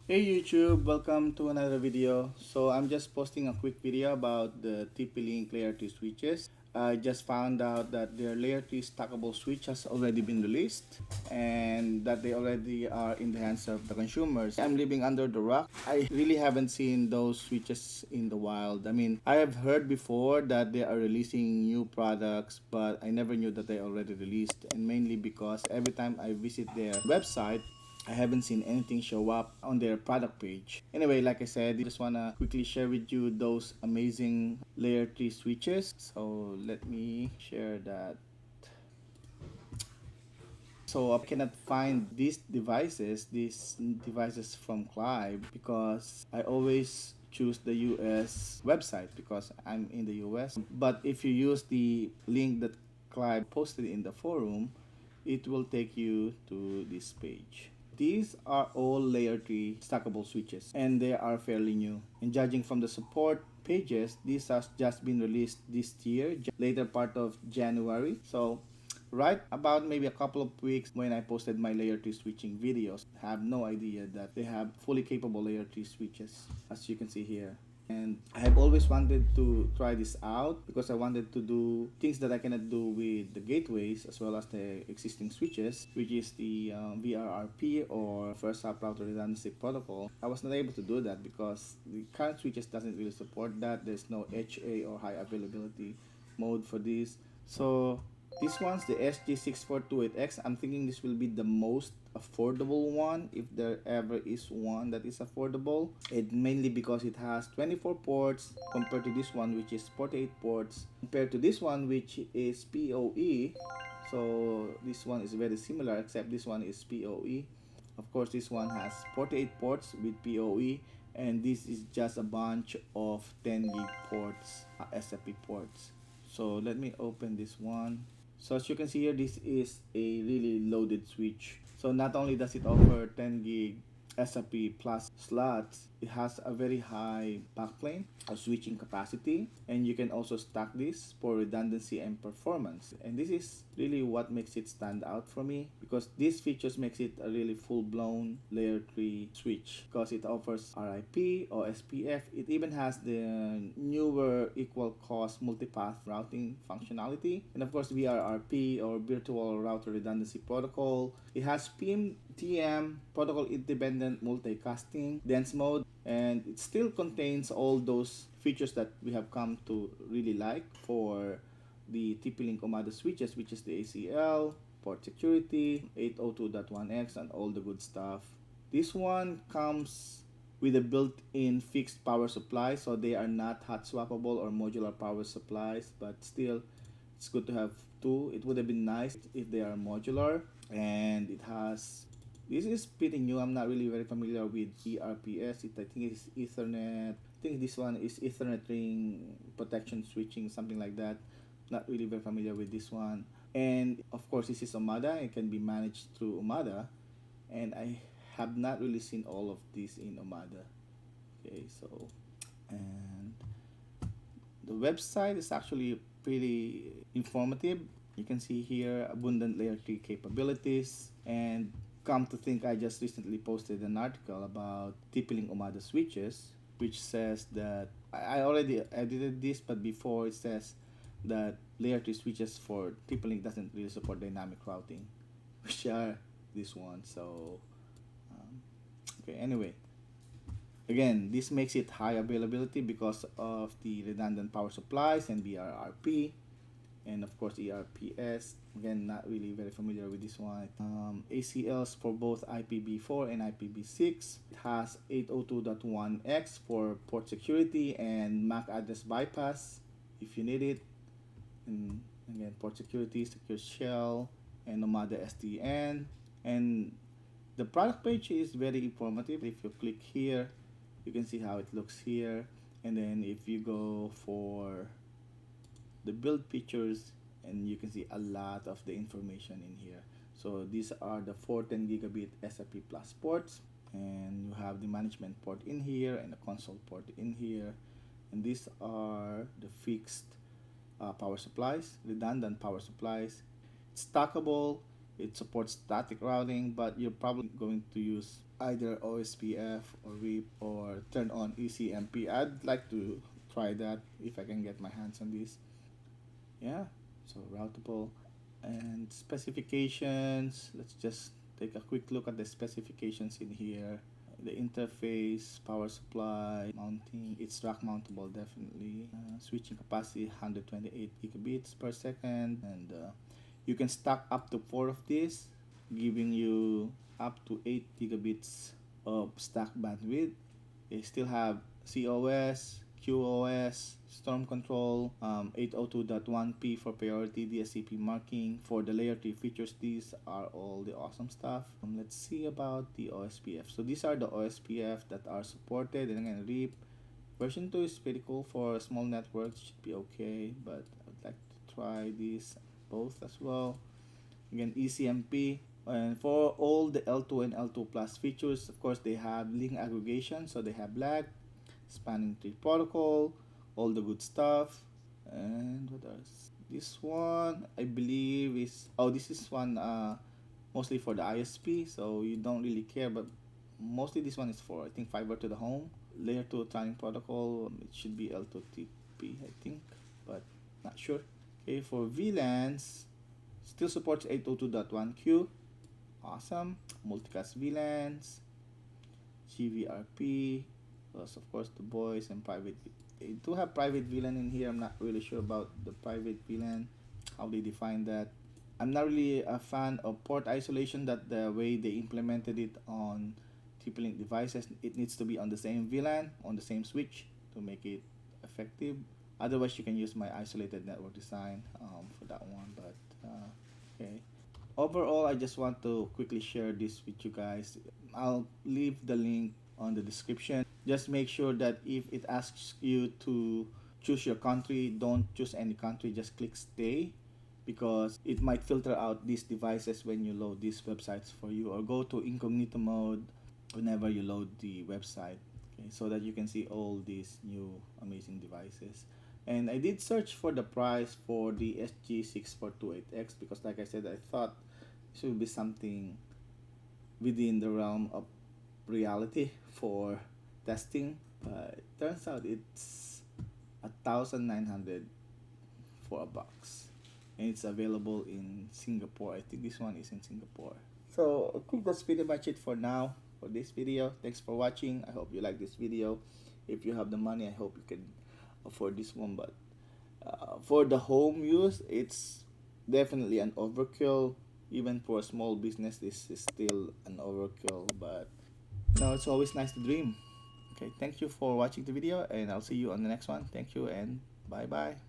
Hey YouTube, welcome to another video. So I'm just posting a quick video about the TP-Link Layer 2 switches. I just found out that their Layer 3 stackable switch has already been released and that they already are in the hands of the consumers. I'm living under the rock. I really haven't seen those switches in the wild. I mean, I have heard before that they are releasing new products, but I never knew that they already released, and mainly because every time I visit their website, I haven't seen anything show up on their product page. Anyway, like I said, I just wanna quickly share with you those amazing layer 3 switches. So let me share that. So I cannot find these devices from Clive because I always choose the US website because I'm in the US. But if you use the link that Clive posted in the forum, it will take you to this page. These are all layer 3 stackable switches and they are fairly new. And judging from the support pages, this has just been released this year, later part of January. So right about maybe a couple of weeks when I posted my layer 3 switching videos, I have no idea that they have fully capable layer 3 switches, as you can see here. And I have always wanted to try this out because I wanted to do things that I cannot do with the gateways as well as the existing switches, which is the VRRP or First Hop Router Redundancy Protocol. I was not able to do that because the current switches doesn't really support that. There's no HA or high availability mode for this. So this one's the SG6428X. I'm thinking this will be the most affordable one if there ever is one that is affordable. It mainly because it has 24 ports compared to this one which is 48 ports compared to this one which is PoE. So this one is very similar except this one is PoE. Of course, this one has 48 ports with PoE, and this is just a bunch of 10 gig ports, SFP ports. So let me open this one. So as you can see here, this is a really loaded switch. So not only does it offer 10 gig SFP plus slots, it has a very high backplane or switching capacity, and you can also stack this for redundancy and performance. And this is really what makes it stand out for me because these features makes it a really full-blown layer 3 switch because it offers RIP or SPF. It even has the newer equal cost multipath routing functionality, and of course VRRP or virtual router redundancy protocol. It has PMTM protocol independent multicasting dense mode, and it still contains all those features that we have come to really like for the TP-Link Omada switches, which is the ACL, port security, 802.1x, and all the good stuff. This one comes with a built-in fixed power supply, so they are not hot swappable or modular power supplies, but still it's good to have two. It would have been nice if they are modular, and it has, this is pretty new. I'm not really very familiar with ERPS. I think it's Ethernet. I think this one is Ethernet ring protection switching, something like that. Not really very familiar with this one. And of course, this is Omada. It can be managed through Omada, and I have not really seen all of this in Omada. Okay, so, and the website is actually pretty informative. You can see here abundant layer 3 capabilities, and come to think, I just recently posted an article about TP-Link Omada switches, which says that I already edited this, but before it says that layer 3 switches for TP-Link doesn't really support dynamic routing, which are this one. So okay, anyway, again, this makes it high availability because of the redundant power supplies and VRRP, and of course ERPS. Again, not really very familiar with this one. ACLs for both IPv4 and IPv6. It has 802.1x for port security and MAC address bypass if you need it. And again, port security, secure shell, and Nomada SDN. And the product page is very informative. If you click here, you can see how it looks here. And then if you go for the build pictures, and you can see a lot of the information in here. So these are the 410 gigabit SFP plus ports, and you have the management port in here and the console port in here, and these are the fixed power supplies, redundant power supplies. It's stackable, it supports static routing, but you're probably going to use either OSPF or RIP or turn on ECMP. I'd like to try that if I can get my hands on this. Yeah, so routable and specifications. Let's just take a quick look at the specifications in here. The interface, power supply, mounting, it's rack mountable definitely. Switching capacity 128 gigabits per second, and you can stack up to 4 of these, giving you up to 8 gigabits of stack bandwidth. They still have COS, QoS, Storm Control, 802.1p for priority DSCP marking. For the layer 3 features, these are all the awesome stuff. Let's see about the OSPF. So these are the OSPF that are supported, and again, RIP. Version 2 is pretty cool for small networks, should be okay, but I'd like to try these both as well. Again, ECMP. And for all the L2 and L2 plus features, of course, they have link aggregation, so they have lag, spanning tree protocol, all the good stuff. And what else? This one I believe is, oh, this is one mostly for the ISP, so you don't really care, but mostly this one is for, I think, fiber to the home. Layer 2 tunneling protocol, it should be L2TP, I think, but not sure. Okay, for VLANs, still supports 802.1q. Awesome. Multicast VLANs, GVRP, plus of course the voice and private. They do have private VLAN in here. I'm not really sure about the private VLAN, how they define that. I'm not really a fan of port isolation, that the way they implemented it on TP-Link devices. It needs to be on the same VLAN, on the same switch to make it effective. Otherwise, you can use my isolated network design for that one, but okay. Overall, I just want to quickly share this with you guys. I'll leave the link on the description. Just make sure that if it asks you to choose your country, don't choose any country, just click stay, because it might filter out these devices when you load these websites for you, or go to incognito mode whenever you load the website, okay, so that you can see all these new amazing devices. And I did search for the price for the SG6428X, because like I said, I thought it should be something within the realm of reality for testing, but it turns out it's 1,900 for a box, and it's available in Singapore. I think this one is in Singapore. So I think that's pretty much it for now for this video. Thanks for watching. I hope you like this video. If you have the money, I hope you can afford this one, but for the home use, it's definitely an overkill. Even for a small business, this is still an overkill, but it's always nice to dream. Okay, thank you for watching the video, and I'll see you on the next one. Thank you, and bye bye.